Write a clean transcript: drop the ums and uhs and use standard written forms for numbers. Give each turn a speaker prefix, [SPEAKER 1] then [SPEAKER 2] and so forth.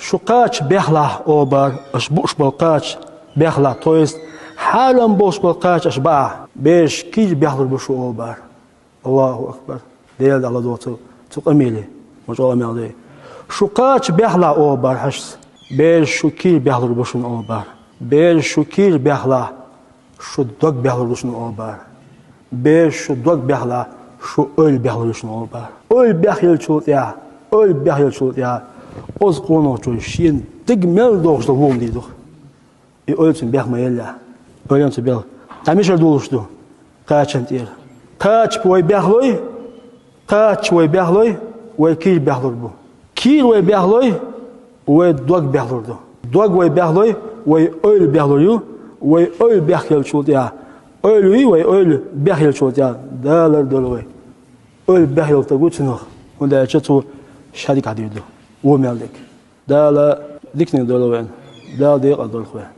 [SPEAKER 1] Шукач бехла обар, ашбуш балкач бехла, то есть халам бош балкач ашба, беш киль бехлур бушу обар. Аллаху акбар. Deyildi Allah doğru. Çok ameli. Maşallah ameli. Şukaç behla obar haş. Beş şukil behlur boşun obar. Beş şukil behla. Şu dog behlur boşun obar. Beş şu dog behla. Şu öl behlur boşun obar. Öl behlil çult ya. Öl behlil çult ya. Oz konu çoğu şiin. Tigmel doğuşta vum dedik. Ölçün behmayel ya. Ölçün bel. Tamişer doluştu. Kaçın diyor. Kaç boy behloy. Kaç ve behloy ve kil behlur bu. Kil ve behloy ve dog behlurdu. Dog ve behloy ve öl behloyu ve öl behlil çult ya. Ölü ve öl behlil çult ya. Dağlar dolu ve öl behlil tagu çınıq. Onda çatı şadik adıydı. O meldik. Dağla dikni dolu ve dağ diye adol ve.